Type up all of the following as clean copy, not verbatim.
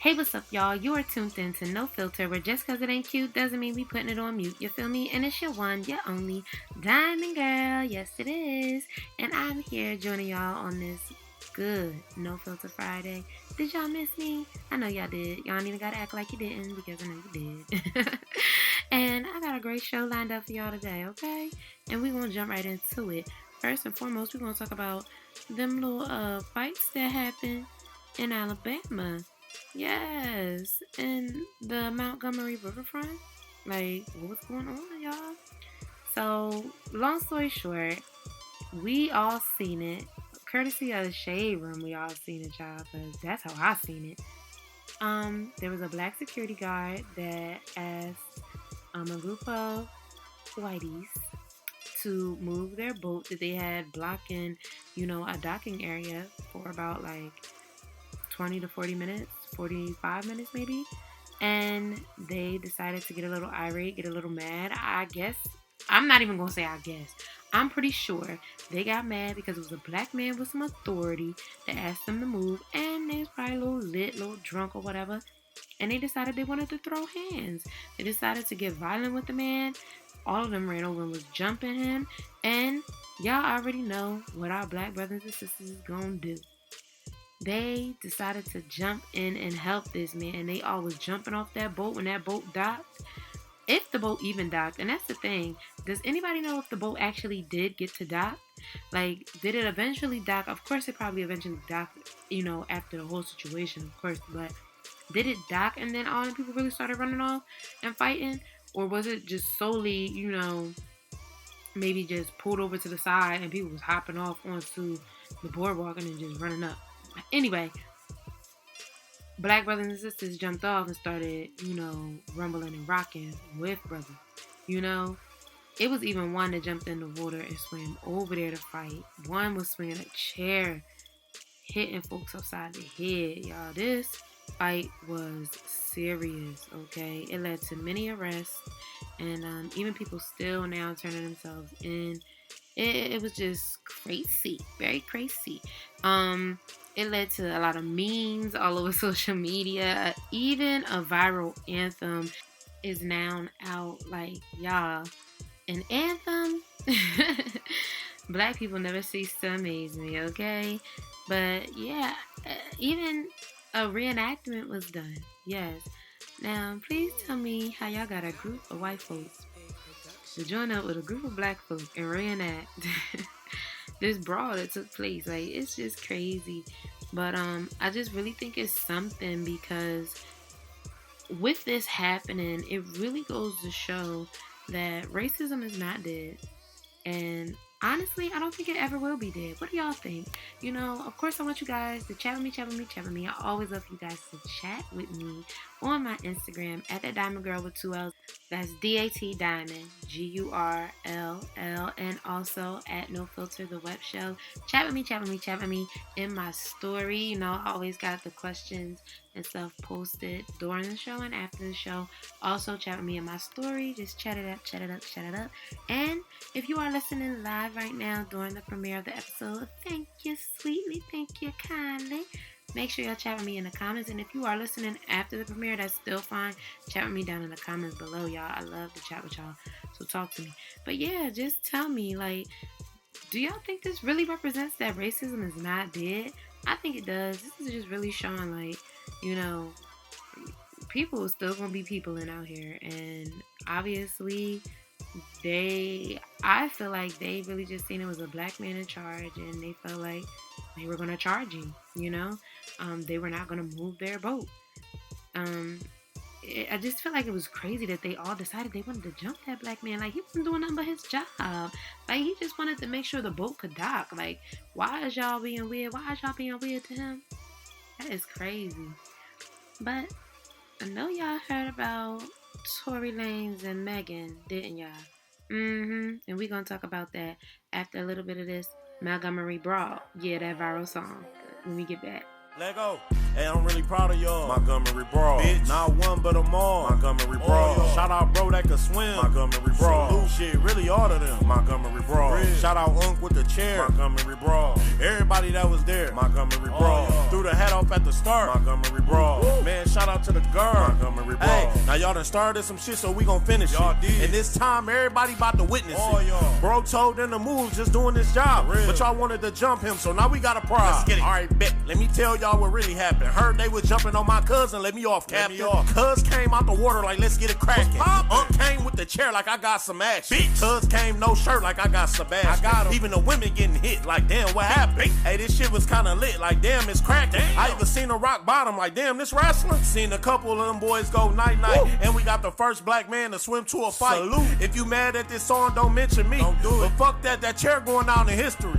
Hey, what's up, y'all? You are tuned in to No Filter, where just because it ain't cute doesn't mean we putting it on mute. You feel me? And it's your one, your only Diamond Girl. Yes, it is. And I'm here joining y'all on this good No Filter Friday. Did y'all miss me? I know y'all did. Y'all ain't even gotta act like you didn't, because I know you did. And I got a great show lined up for y'all today, okay? And we're gonna jump right into it. First and foremost, we're gonna talk about them little fights that happened in Alabama. Yes, in the Montgomery riverfront. Like, what's going on, y'all? So, long story short, we all seen it. Courtesy of the Shade Room, we all seen it, y'all, because that's how I seen it. There was a black security guard that asked a group of YTees to move their boat that they had blocking, a docking area for about like 20 to 40 minutes, 45 minutes maybe. And they decided to get a little irate, get a little mad. I guess, I'm not even going to say I guess. I'm pretty sure they got mad because it was a black man with some authority that asked them to move. And they was probably a little lit, a little drunk or whatever. And they decided they wanted to throw hands. They decided to get violent with the man. All of them ran over and was jumping him. And y'all already know what our black brothers and sisters is going to do. They decided to jump in and help this man. And they all was jumping off that boat when that boat docked. If the boat even docked. And that's the thing. Does anybody know if the boat actually did get to dock? Like, did it eventually dock? Of course it probably eventually docked, after the whole situation, of course. But did it dock and then all the people really started running off and fighting? Or was it just solely, maybe just pulled over to the side and people was hopping off onto the boardwalk and then just running up? Anyway, black brothers and sisters jumped off and started, rumbling and rocking with brothers. It was even one that jumped in the water and swam over there to fight. One was swinging a chair, hitting folks upside the head. Y'all, this fight was serious, okay? It led to many arrests, and even people still now turning themselves in. It was just crazy, very crazy. It led to a lot of memes all over social media. Even a viral anthem is now out. Like, y'all, an anthem? Black people never cease to amaze me, okay? But yeah, even a reenactment was done. Yes. Now, please tell me how y'all got a group of white folks to join up with a group of black folk and reenact this brawl that took place. Like, it's just crazy. But I just really think it's something, because with this happening, it really goes to show that racism is not dead. And honestly, I don't think it ever will be dead. What do y'all think? Of course, I want you guys to chat with me. I always love you guys to chat with me on my Instagram at that Diamond Girl with 2 L's. That's DAT Diamond, GURLL, and also at No Filter the Web Show. Chat with me in my story. I always got the questions and stuff posted during the show and after the show. Also, chat with me in my story. Just chat it up. And if you are listening live right now during the premiere of the episode, thank you sweetly, thank you kindly. Make sure y'all chat with me in the comments. And if you are listening after the premiere, that's still fine. Chat with me down in the comments below, y'all. I love to chat with y'all, so talk to me. But yeah, just tell me, like, do y'all think this really represents that racism is not dead? I think it does. This is just really showing, like, people are still gonna be people out here. And obviously, I feel like they really just seen it was a black man in charge, and they felt like they were gonna charge him, they were not gonna move their boat. I just feel like it was crazy that they all decided they wanted to jump that black man. Like, he wasn't doing nothing but his job. Like, he just wanted to make sure the boat could dock. Like, why is y'all being weird? Why is y'all being weird to him? That is crazy. But I know y'all heard about Tory Lanez and Megan, didn't y'all? And we're gonna talk about that after a little bit of this Montgomery Brawl. Yeah, that viral song. When we get back. Let go. Hey, I'm really proud of y'all. Montgomery Brawl. Bitch. Not one but them all. Montgomery Brawl. Shout out bro that can swim. Montgomery Brawl. Salute shit, really all of them. Montgomery Brawl. Shout out Unc with the chair. Montgomery Brawl. Everybody that was there. Montgomery Brawl. Threw the hat off at the start. Montgomery Brawl. Man, shout to the girl. Montgomery Brawl. Hey, now y'all done started some shit, so we gon' finish y'all it. Did. And this time, everybody about to witness it. Y'all. Bro told them to move, just doing this job. But y'all wanted to jump him, so now we got a prize. Let's get it. All right, bet. Let me tell y'all what really happened. Heard they was jumping on my cousin. Let me off, Captain. Cuz came out the water like, let's get it cracking. Came with the chair like I got some action. Cuz came no shirt like I got Sebastian. I got him. Even the women getting hit like, damn, what happened? Hey, this shit was kinda lit like, damn, it's cracking. I even seen a rock bottom like, damn, this wrestling. Seen a couple of them boys go night-night. And we got the first black man to swim to a fight. Salute. If you mad at this song, don't mention me. Don't do it. But fuck that chair going down in history.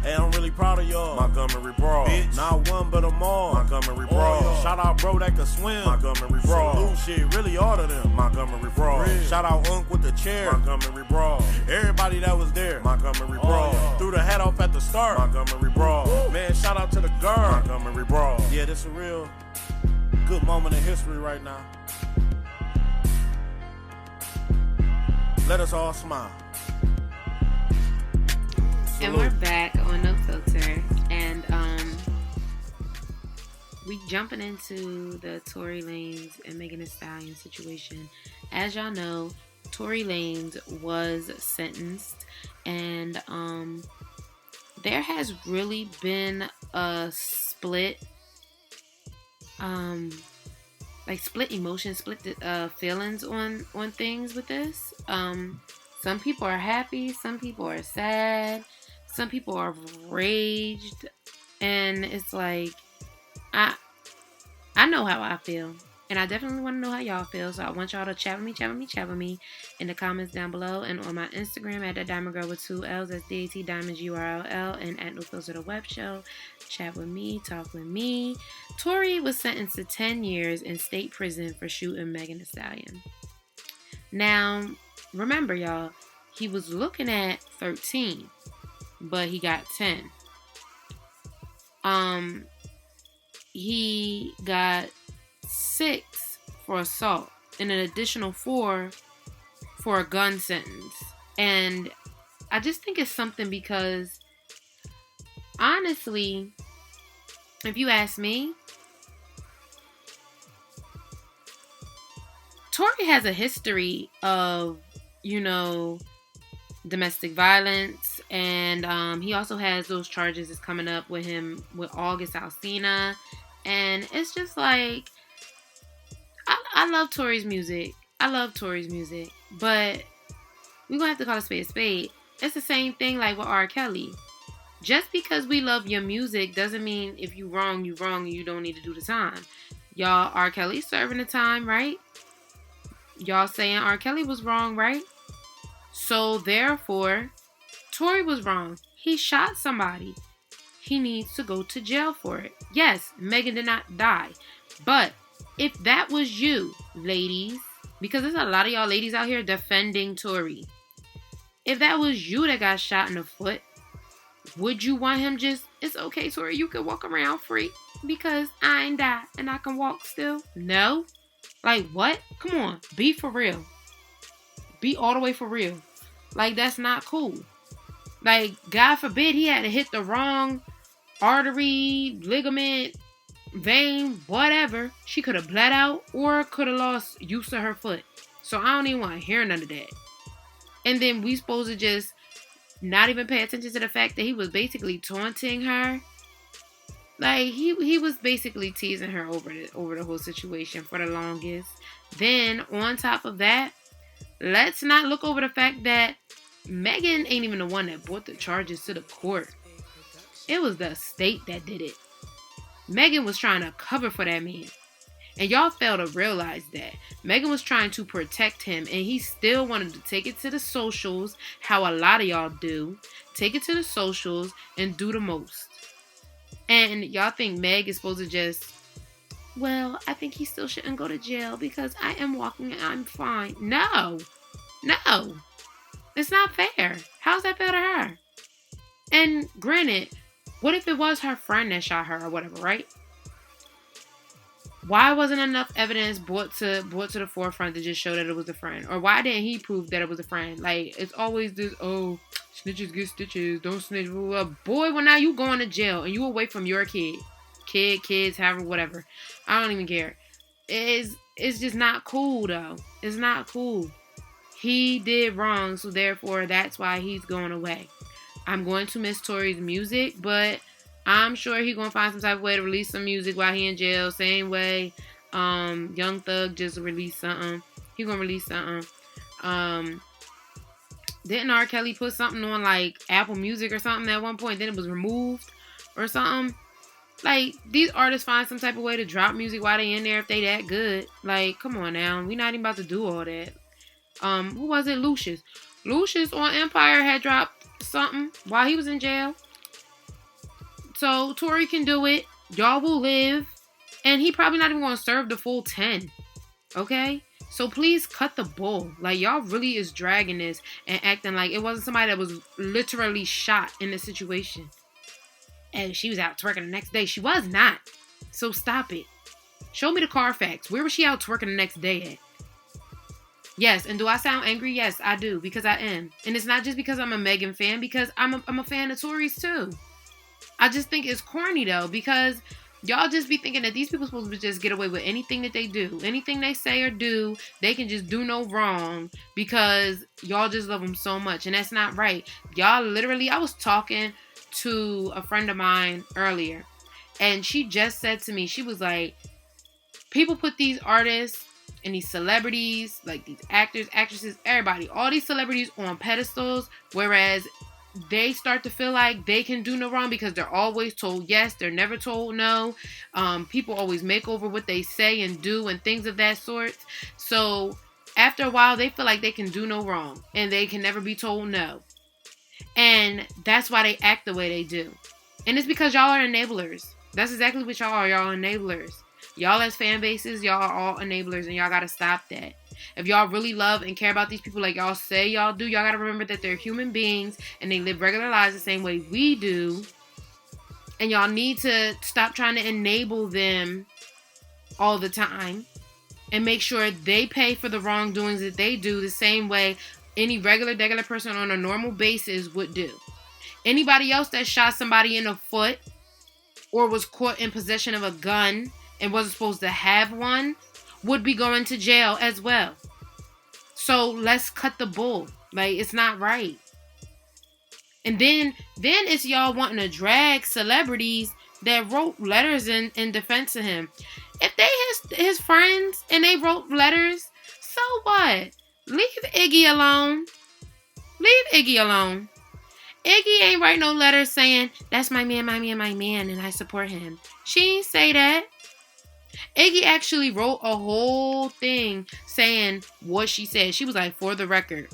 Hey, I'm really proud of y'all. Montgomery Brawl. Bitch. Not one but them all. Montgomery Brawl. Shout out bro that can swim. Montgomery Brawl. Salute shit, really all of them. Montgomery Brawl. Shout out Unc with the chair. Montgomery Brawl. Everybody that was there. Montgomery Brawl. Threw the hat off at the start. Montgomery Brawl. Man, shout out to the girl. Montgomery Brawl. Yeah, this a real good moment in history right now. Let us all smile. And we're back on No Filter, and we jumping into the Tory Lanez and Megan Thee Stallion situation. As y'all know, Tory Lanez was sentenced, and there has really been a split emotions, split feelings on things with this. Some people are happy, some people are sad. Some people are raged, and it's like, I know how I feel, and I definitely want to know how y'all feel, so I want y'all to chat with me in the comments down below, and on my Instagram at DiamondzGurll with 2 L's, that's DAT DiamondzGurll, and at No Filter the Web Show. Chat with me, talk with me. Tory was sentenced to 10 years in state prison for shooting Megan Thee Stallion. Now, remember y'all, he was looking at 13. But he got 10. He got 6 for assault and an additional 4 for a gun sentence. And I just think it's something because, honestly, if you ask me, Tory has a history of, domestic violence, and he also has those charges that's coming up with him with August Alsina, and it's just like, I love Tory's music, but we're gonna have to call a spade. It's the same thing like with R. Kelly. Just because we love your music doesn't mean if you wrong, and you don't need to do the time. Y'all, R. Kelly's serving the time, right? Y'all saying R. Kelly was wrong, right? So, therefore, Tory was wrong. He shot somebody. He needs to go to jail for it. Yes, Megan did not die. But if that was you, ladies, because there's a lot of y'all ladies out here defending Tory. If that was you that got shot in the foot, would you want him just, it's okay, Tory, you can walk around free because I ain't died and I can walk still? No? Like, what? Come on, be for real. Be all the way for real. Like, that's not cool. Like, God forbid he had to hit the wrong artery, ligament, vein, whatever. She could have bled out or could have lost use of her foot. So I don't even want to hear none of that. And then we supposed to just not even pay attention to the fact that he was basically taunting her. Like, he was basically teasing her over the whole situation for the longest. Then, on top of that, let's not look over the fact that Megan ain't even the one that brought the charges to the court. It was the state that did it. Megan was trying to cover for that man. And y'all fail to realize that. Megan was trying to protect him, and he still wanted to take it to the socials, how a lot of y'all do. Take it to the socials and do the most. And y'all think Meg is supposed to just, well, I think he still shouldn't go to jail because I am walking and I'm fine. No. It's not fair. How's that fair to her? And granted, what if it was her friend that shot her or whatever, right? Why wasn't enough evidence brought to the forefront to just show that it was a friend? Or why didn't he prove that it was a friend? Like, it's always this, oh, snitches get stitches, don't snitch. Boy, well, now you going to jail and you away from your kids, however, whatever. I don't even care. it's just not cool, though. It's not cool. He did wrong, so therefore that's why he's going away. I'm going to miss Tory's music, but I'm sure he's gonna find some type of way to release some music while he in jail. Same way Young Thug just released something. He gonna release something. Didn't R. Kelly put something on like Apple Music or something at one point? Then it was removed or something. Like, these artists find some type of way to drop music while they in there if they that good. Like, come on now. We not even about to do all that. Who was it? Lucius. Lucius on Empire had dropped something while he was in jail. So, Tory can do it. Y'all will live. And he probably not even going to serve the full 10. Okay? So, please cut the bull. Like, y'all really is dragging this and acting like it wasn't somebody that was literally shot in the situation. And she was out twerking the next day. She was not. So stop it. Show me the Carfax. Where was she out twerking the next day at? Yes, and do I sound angry? Yes, I do. Because I am. And it's not just because I'm a Megan fan. Because I'm a fan of Tory's too. I just think it's corny though. Because y'all just be thinking that these people are supposed to just get away with anything that they do. Anything they say or do, they can just do no wrong. Because y'all just love them so much. And that's not right. Y'all literally, I was talking to a friend of mine earlier, and she just said to me, she was like, people put these artists and these celebrities, like these actors, actresses, everybody, all these celebrities on pedestals, whereas they start to feel like they can do no wrong because they're always told yes, they're never told no. People always make over what they say and do and things of that sort. So after a while, they feel like they can do no wrong and they can never be told no. And that's why they act the way they do. And it's because y'all are enablers. That's exactly what y'all are. Y'all are enablers. Y'all as fan bases, y'all are all enablers. And y'all got to stop that. If y'all really love and care about these people like y'all say y'all do, y'all got to remember that they're human beings. And they live regular lives the same way we do. And y'all need to stop trying to enable them all the time. And make sure they pay for the wrongdoings that they do the same way any regular person on a normal basis would do. Anybody else that shot somebody in the foot or was caught in possession of a gun and wasn't supposed to have one would be going to jail as well. So let's cut the bull. Like, it's not right. And then it's y'all wanting to drag celebrities that wrote letters in defense of him. If they his friends and they wrote letters, so what? Leave Iggy alone. Leave Iggy alone. Iggy ain't write no letters saying, that's my man, and I support him. She ain't say that. Iggy actually wrote a whole thing saying what she said. She was like, for the record,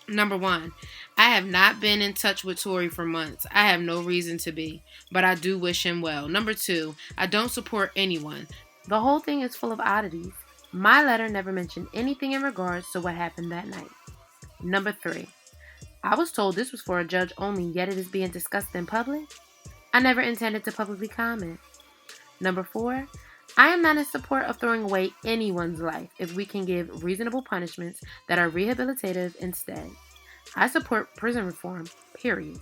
number one, I have not been in touch with Tory for months. I have no reason to be, but I do wish him well. Number two, I don't support anyone. The whole thing is full of oddities. My letter never mentioned anything in regards to what happened that night. Number 3. I was told this was for a judge only, yet it is being discussed in public. I never intended to publicly comment. Number 4. I am not in support of throwing away anyone's life if we can give reasonable punishments that are rehabilitative instead. I support prison reform, period.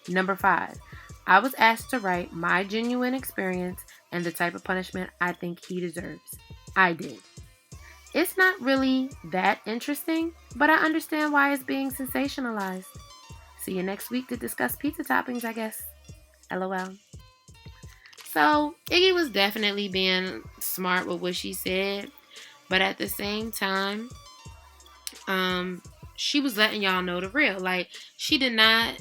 Number 5. I was asked to write my genuine experience and the type of punishment I think he deserves. I did. It's not really that interesting, but I understand why it's being sensationalized. See you next week to discuss pizza toppings, I guess. LOL. So, Iggy was definitely being smart with what she said, but at the same time, she was letting y'all know the real. Like, she did not,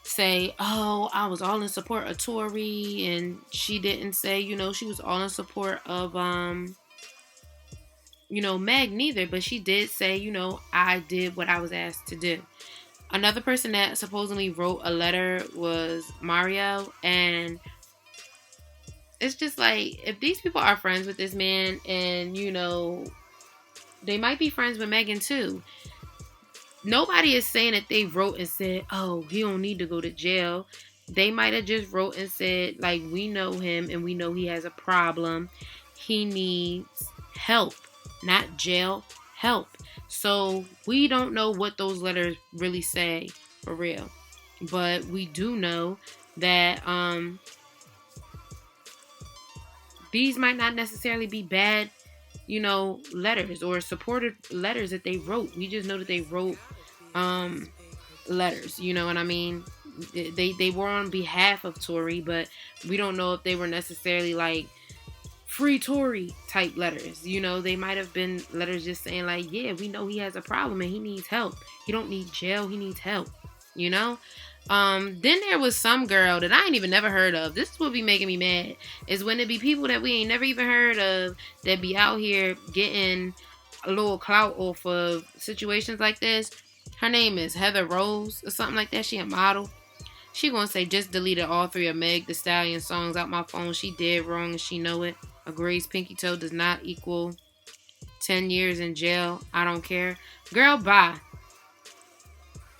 say, oh, I was all in support of Tory, and she didn't say, she was all in support of, Meg neither, but she did say, I did what I was asked to do. Another person that supposedly wrote a letter was Mario, and it's just like, if these people are friends with this man, and, they might be friends with Megan too. Nobody is saying that they wrote and said, oh, he don't need to go to jail. They might have just wrote and said, like, we know him and we know he has a problem. He needs help, not jail, help. So we don't know what those letters really say for real. But we do know that these might not necessarily be bad, letters or supportive letters that they wrote. We just know that they wrote letters, you know what I mean? They were on behalf of Tory, but we don't know if they were necessarily like free Tory type letters. They might have been letters just saying like, yeah, we know he has a problem and he needs help. He don't need jail, he needs help. Then there was some girl that I ain't even never heard of. This is what be making me mad, is when it be people that we ain't never even heard of that be out here getting a little clout off of situations like this. Her name is Heather Rose or something like that. She a model. She gonna say, just deleted all 3 of Meg Thee Stallion songs out my phone. She did wrong and she know it. A grazed pinky toe does not equal 10 years in jail. I don't care. Girl, bye.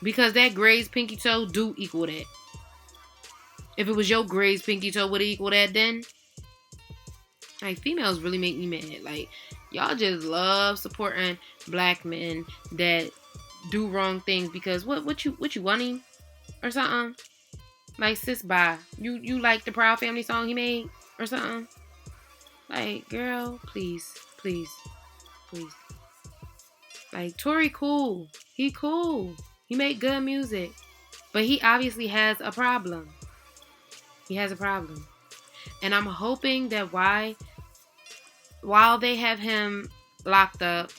Because that grazed pinky toe do equal that. If it was your grazed pinky toe, would it equal that then? Like, females really make me mad. Like, y'all just love supporting black men that do wrong things because what you wanting or something? Like, sis, bye. You like the Proud Family song he made or something? Like, girl, please. Like, Tory cool. He cool. He make good music. But he obviously has a problem. He has a problem. And I'm hoping that while they have him locked up,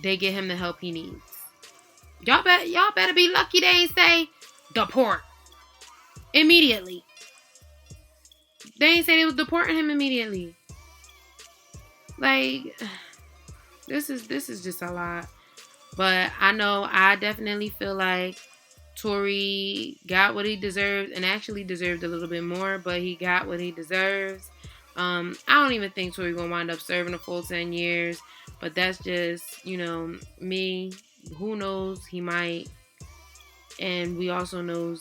they get him the help he needs. Y'all better be lucky they ain't say deport immediately. They ain't say they was deporting him immediately. Like, this is just a lot. But I definitely feel like Tory got what he deserved and actually deserved a little bit more, but he got what he deserves. I don't even think Tory gonna wind up serving a full 10 years, but that's just, me. Who knows? He might. And we also know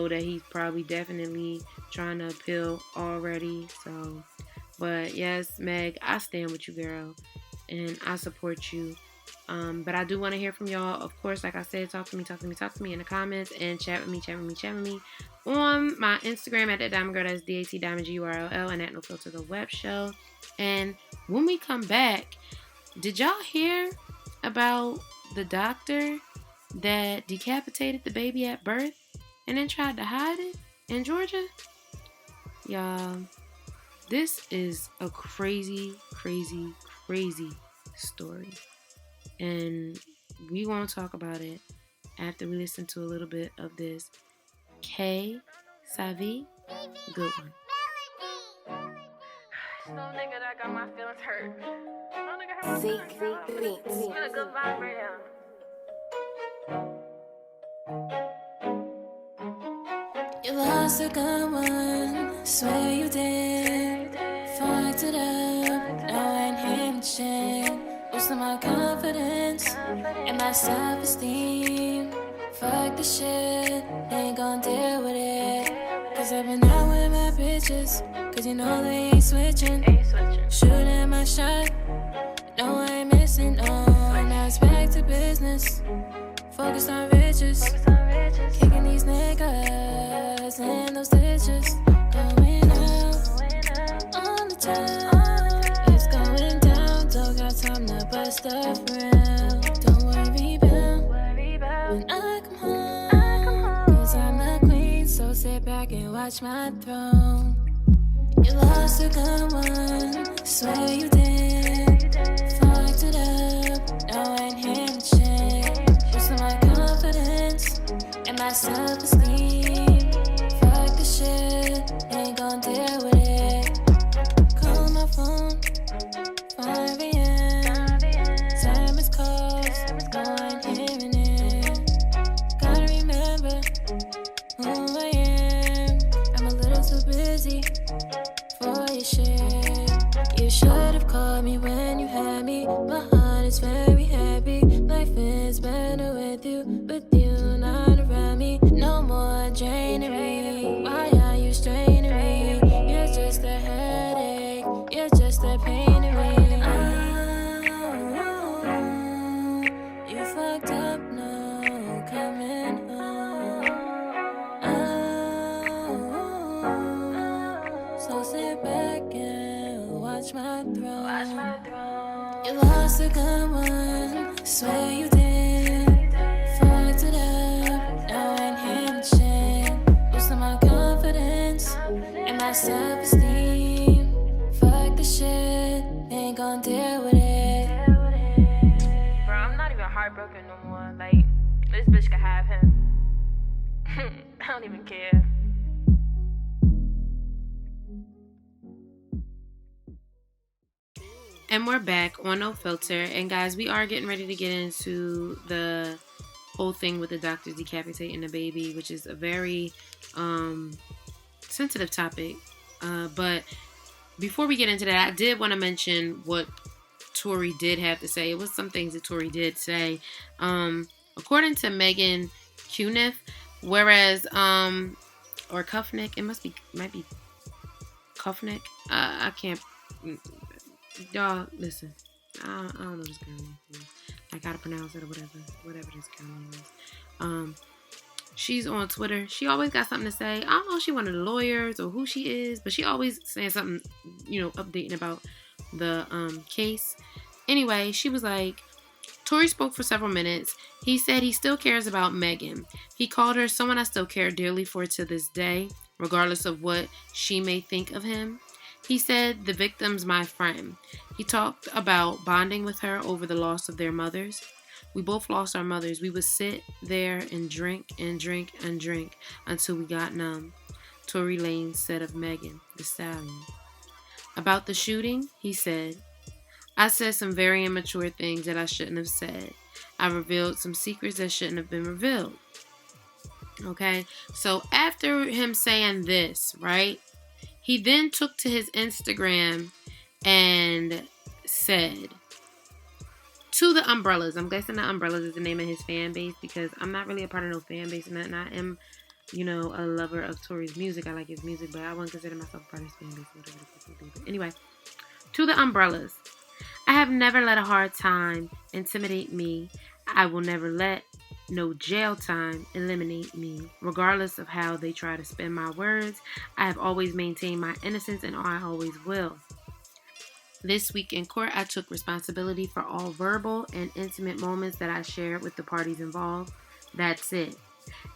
that he's probably definitely trying to appeal already. So, but yes, Meg, I stand with you, girl, and I support you. But I do want to hear from y'all. Of course, like I said, talk to me in the comments and chat with me on my Instagram at DiamondGurll. That's DiamondGurll, and at No Filter the Web Show. And when we come back, did y'all hear about the doctor that decapitated the baby at birth and then tried to hide it in Georgia? Y'all, this is a crazy story. And we want to talk about it after we listen to a little bit of this K Savi. Good one. No nigga that got my feelings hurt. No nigga hurt my feelings. It's been a good vibe right now. You lost a good one, swear you did. Fucked it up, now I ain't hearing shit. Losing my confidence and my self-esteem. Fuck the shit, ain't gon' deal with it. Cause I've been out with my bitches, cause you know they ain't switching. Shooting my shot, no I ain't missing on. Now it's back to business, focused on riches. Kicking these niggas in those ditches. Going out on the time. It's going down, don't got time to bust a friend. Don't worry about when I come home, cause I'm the queen, so sit back and watch my throne. You lost a good one, swear you did. Fucked it up, now I ain't hearing shit. Losing my confidence and my self-esteem. Fuck the shit, ain't gon' deal with it. Call my phone, 5 a.m. Time is close, no I ain't hearing it. Gotta remember who I am. I'm a little too busy for your shit. You should've called me when you had me. My heart is very happy. Life is better with you not around me. No more draining me. Why are you straining me? You're just a headache. You're just a pain to me. Oh, you fucked up, no coming home. Oh, so sit back and watch my throne. You lost a good one, swear you did. Fucked it up, now I ain't here to change. Losing my confidence and my self-esteem. Fuck the shit, ain't gon' deal with it. Bro, I'm not even heartbroken no more. Like, this bitch could have him. I don't even care. And we're back on No Filter. And guys, we are getting ready to get into the whole thing with the doctors decapitating the baby, which is a very sensitive topic. But before we get into that, I did want to mention what Tory did have to say. It was some things that Tory did say. According to Megan Cuniff, whereas or Kufnick, might be Kufnick. I can't. Y'all, listen. I don't know this girl name. I gotta pronounce it or whatever this girl name is. She's on Twitter. She always got something to say. I don't know if she's one of the lawyers or who she is, but she always saying something, updating about the case. Anyway, she was like, Tory spoke for several minutes. He said he still cares about Megan. He called her someone I still care dearly for to this day, regardless of what she may think of him. He said the victim's my friend. He talked about bonding with her over the loss of their mothers. We both lost our mothers. We would sit there and drink and drink and drink until we got numb. Tory Lanez said of Megan Thee Stallion. About the shooting, he said, I said some very immature things that I shouldn't have said. I revealed some secrets that shouldn't have been revealed. Okay, so after him saying this, right, he then took to his Instagram and said, to the Umbrellas. I'm guessing the Umbrellas is the name of his fan base because I'm not really a part of no fan base and I am, a lover of Tory's music. I like his music, but I wouldn't consider myself a part of his fan base. Whatever the fuck they do. But anyway, to the Umbrellas. I have never let a hard time intimidate me. I will never let no jail time eliminate me. Regardless of how they try to spin my words, I have always maintained my innocence and I always will. This week in court, I took responsibility for all verbal and intimate moments that I shared with the parties involved. That's it.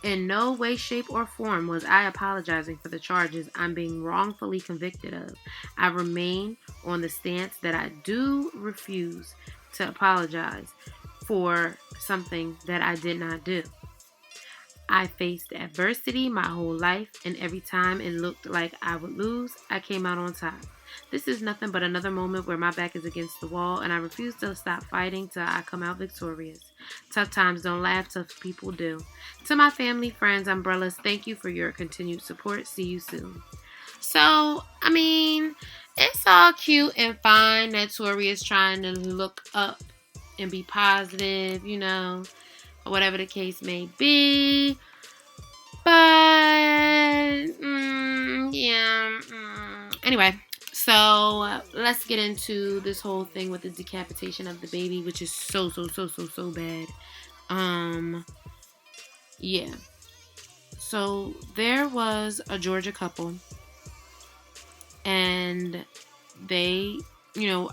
In no way, shape, or form was I apologizing for the charges I'm being wrongfully convicted of. I remain on the stance that I do refuse to apologize for something that I did not do. I faced adversity my whole life, and every time it looked like I would lose, I came out on top. This is nothing but another moment where my back is against the wall, and I refuse to stop fighting till I come out victorious. Tough times don't last, tough people do. To my family, friends, Umbrellas, thank you for your continued support. See you soon. So, it's all cute and fine that Tory is trying to look up and be positive, or whatever the case may be. But, Anyway, so let's get into this whole thing with the decapitation of the baby, which is so bad. Yeah. So there was a Georgia couple, and they,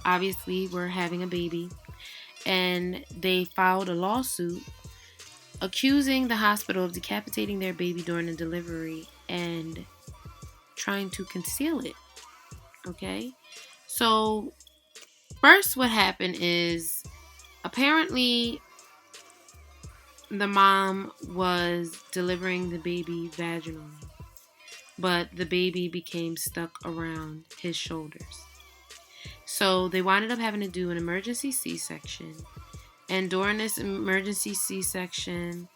obviously were having a baby, and they filed a lawsuit accusing the hospital of decapitating their baby during the delivery and trying to conceal it. Okay? So, first what happened is, apparently, the mom was delivering the baby vaginally, but the baby became stuck around his shoulders. So, they wound up having to do an emergency C-section. And during this emergency C-section,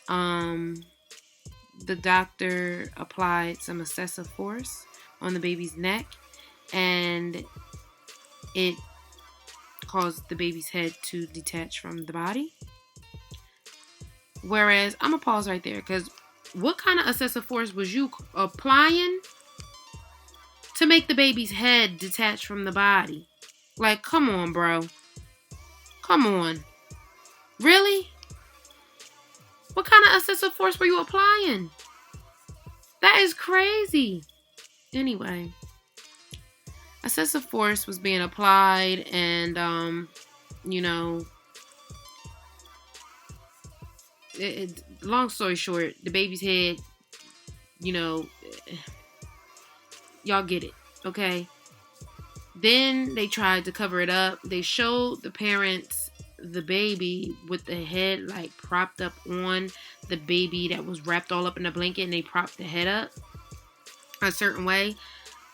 the doctor applied some excessive force on the baby's neck, and it caused the baby's head to detach from the body. Whereas, I'm going to pause right there, because what kind of excessive force was you applying to make the baby's head detach from the body? Like, come on, bro. Come on. Really? What kind of excessive force were you applying? That is crazy. Anyway, excessive force was being applied, and you know, long story short, the baby's head, you know, y'all get it, okay? Then they tried to cover it up. They showed the parents the baby with the head like propped up on the baby that was wrapped all up in a blanket, and they propped the head up a certain way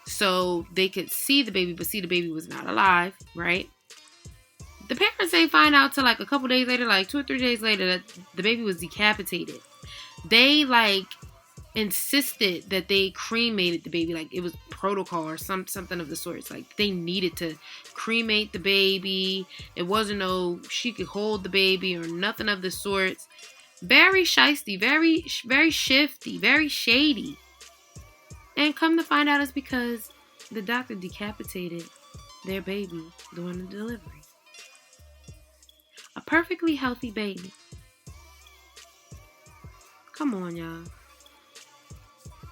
so they could see the baby, but see the baby was not alive, right? The parents ain't find out till like a couple days later, like 2 or 3 days later, that the baby was decapitated. They like insisted that they cremated the baby, like it was protocol or something of the sorts. Like they needed to cremate the baby. It wasn't no she could hold the baby or nothing of the sorts. Very shisty, very shifty, very shady. And come to find out, it's because the doctor decapitated their baby during the delivery. A perfectly healthy baby. Come on, y'all.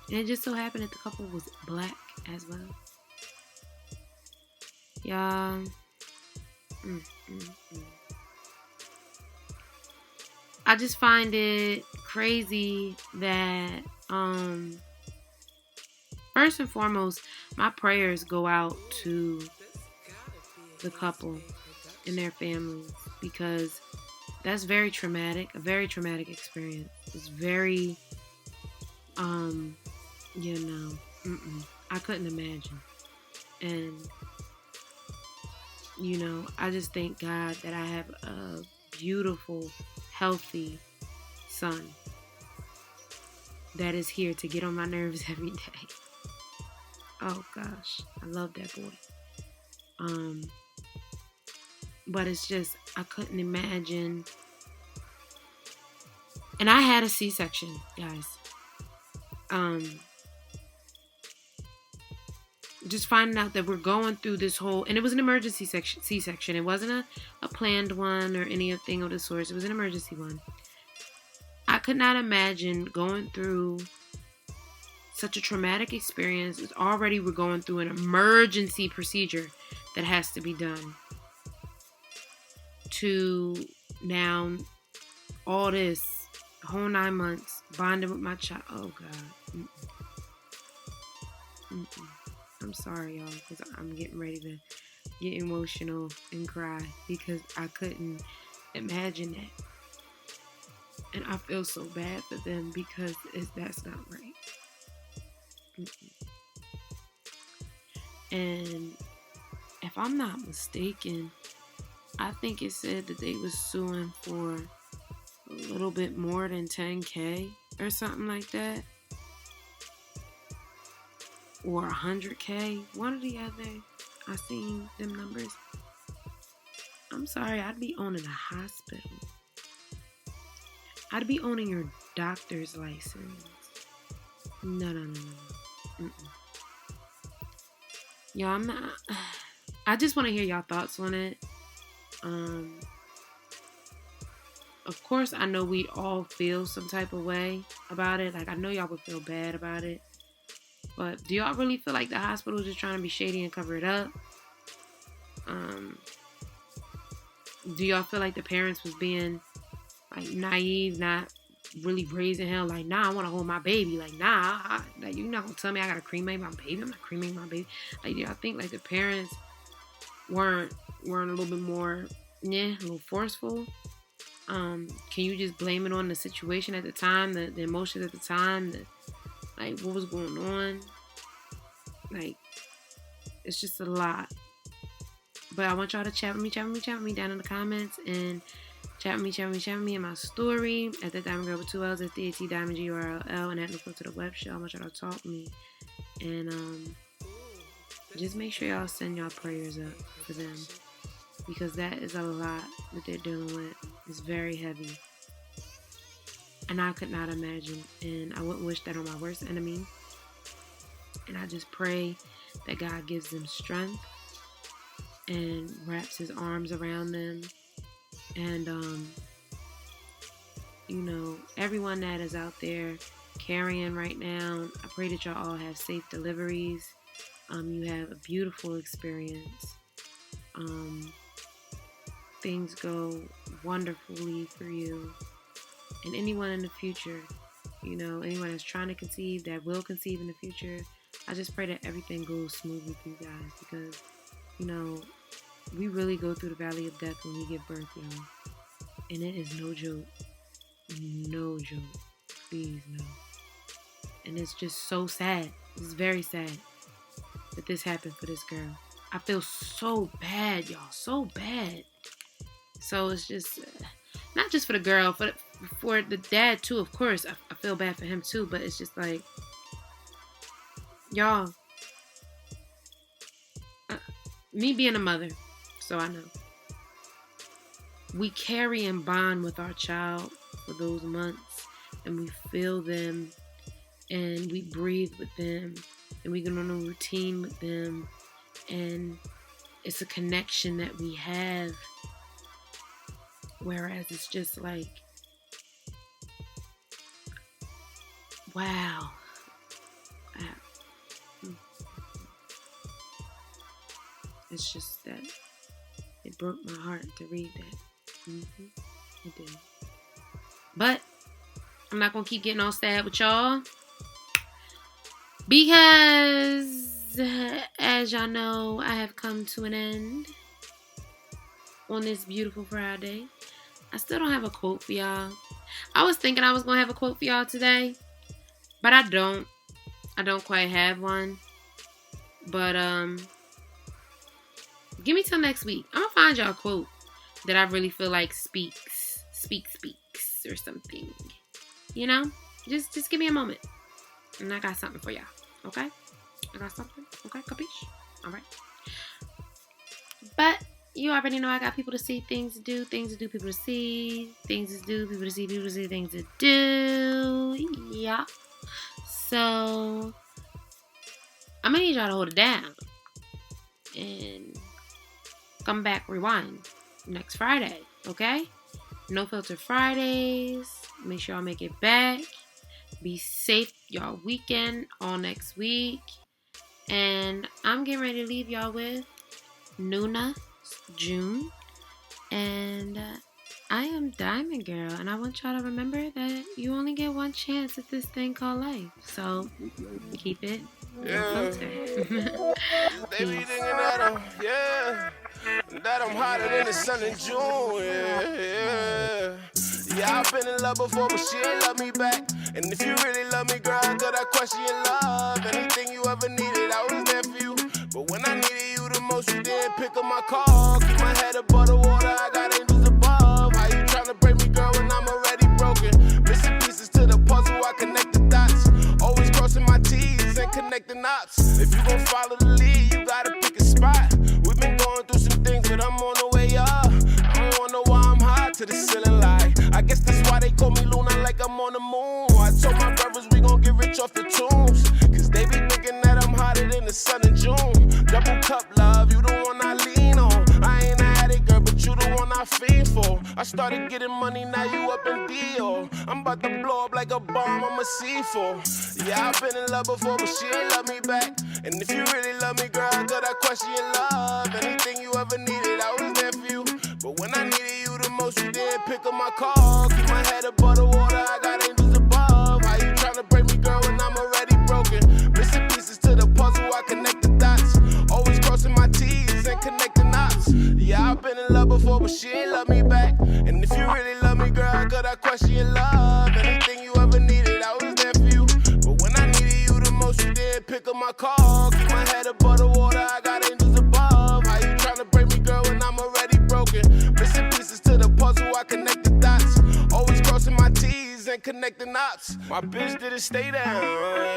And it just so happened that the couple was black as well. Y'all. I just find it crazy that, first and foremost, my prayers go out to the couple and their families, because that's very traumatic, a very traumatic experience. It's very, you know, I couldn't imagine. And, you know, I just thank God that I have a beautiful, healthy son that is here to get on my nerves every day. Oh gosh, I love that boy. But it's just, I couldn't imagine. And I had a C-section, guys. Just finding out that we're going through this whole, and it was an emergency C-section. It wasn't a planned one or anything of the sort. It was an emergency one. I could not imagine going through such a traumatic experience. It's already, we're going through an emergency procedure that has to be done. To now, all this, the whole 9 months, bonding with my child. Oh God. I'm sorry, y'all, because I'm getting ready to get emotional and cry because I couldn't imagine that. And I feel so bad for them because that's not right. And if I'm not mistaken, I think it said that they was suing for a little bit more than $10,000 or something like that. Or $100,000. One or the other. I seen them numbers. I'm sorry, I'd be owning a hospital. I'd be owning your doctor's license. No. Y'all, I'm not. I just want to hear y'all thoughts on it. Of course, I know we all feel some type of way about it. Like, I know y'all would feel bad about it. But do y'all really feel like the hospital is just trying to be shady and cover it up? Do y'all feel like the parents was being like naive, not really raising hell? Like, nah, I want to hold my baby. Like, nah, like, you're not gonna tell me I gotta cremate my baby. I'm not cremating my baby. Like, do y'all think like the parents weren't a little bit more, a little forceful? Can you just blame it on the situation at the time, the emotions at the time, like what was going on? Like, it's just a lot. But I want y'all to chat with me down in the comments, and chat with me in my story at the Diamond Girl with 2 L's, at DAT DiamondGurll, and at the foot to the web show. I want y'all to talk to me, and just make sure y'all send y'all prayers up for them, because that is a lot that they're dealing with. It's very heavy, and I could not imagine, and I wouldn't wish that on my worst enemy. And I just pray that God gives them strength and wraps his arms around them. And, everyone that is out there carrying right now, I pray that y'all all have safe deliveries. You have a beautiful experience. Things go wonderfully for you. And anyone in the future, anyone that's trying to conceive, that will conceive in the future, I just pray that everything goes smoothly for you guys, because, we really go through the valley of death when we give birth, y'all. And it is no joke. No joke. Please, no. And it's just so sad. It's very sad that this happened for this girl. I feel so bad, y'all. So bad. So it's just, not just for the girl, for the dad too, of course. I feel bad for him too, but it's just like, y'all, me being a mother, so I know. We carry and bond with our child for those months, and we feel them, and we breathe with them, and we get on a routine with them, and it's a connection that we have. Whereas it's just like, wow. It's just that it broke my heart to read that. It did. But I'm not going to keep getting all sad with y'all, because as y'all know, I have come to an end on this beautiful Friday. I still don't have a quote for y'all. I was thinking I was going to have a quote for y'all today, but I don't. I don't quite have one. But, give me till next week. I'm going to find y'all a quote that I really feel like speaks or something. Just give me a moment. And I got something for y'all. Okay? I got something. Okay? Capiche? All right. But you already know I got people to see, things to do, people to see, things to do, people to see, things to do. Yeah. So, I'm going to need y'all to hold it down. And come back, rewind next Friday. Okay? No Filter Fridays. Make sure y'all make it back. Be safe, y'all weekend, all next week. And I'm getting ready to leave y'all with Nuna June, and I am Diamond Girl, and I want y'all to remember that you only get one chance at this thing called life, so keep it filter. They be thinking that I'm hotter than the sun in June, yeah, I've been in love before, but she ain't love me back. And if you really love me, girl, I got that question your love. Anything you ever needed, I was there for you. But when I needed you the most, you didn't pick up my call. Keep my head above the water, I got angels above. How you tryna break me, girl, when I'm already broken? Missing pieces to the puzzle, I connect the dots. Always crossing my T's and connecting knots. If you gon' follow the lead, you gotta pick a spot. We've been going through some things, but I'm on the way up. I don't wanna know why I'm high to the ceiling like. I guess that's why they call me Luna, like I'm on the moon. I told my brothers we gon' get rich off the tunes, cause they be thinking that I'm hotter than the sun in June. Double cup love, you the one I lean on. I ain't an addict, girl, but you the one I fiend for. I started getting money, now you up in deal. I'm about to blow up like a bomb, I'm a C4. Yeah, I've been in love before, but she ain't love me back. And if you really love me, girl, I got that question your love. Anything you ever needed, I was there for you. But when I needed you the most, you didn't pick up my call. Keep my head above the water, I got angels above. How you tryna break me, girl, when I'm already broken? Missing pieces to the puzzle, I connect the dots. Always crossing my T's and connecting knots. Yeah, I've been in love before, but she ain't love me back. And if you really love me, girl, I got that question your love. Anything you ever needed, I was there for you. But when I needed you the most, you didn't pick up my call. Keep my head above the water, I got angels above. How you tryna break me, girl, when I'm already broken? Missing pieces to the puzzle, I connect the dots. Always crossing my T's and connecting knots. My bitch didn't stay down,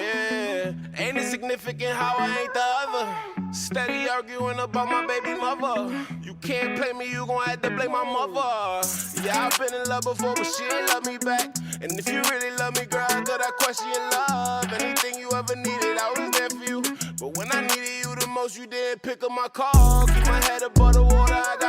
yeah. Ain't it significant how I ain't the other? Steady arguing about my baby mother. You can't play me, you gon' have to blame my mother. Yeah, I've been in love before, but she ain't love me back. And if you really love me, girl, I got that question your love. Anything you ever needed, I was there for you. But when I needed you the most, you didn't pick up my call. Keep my head above the water, I got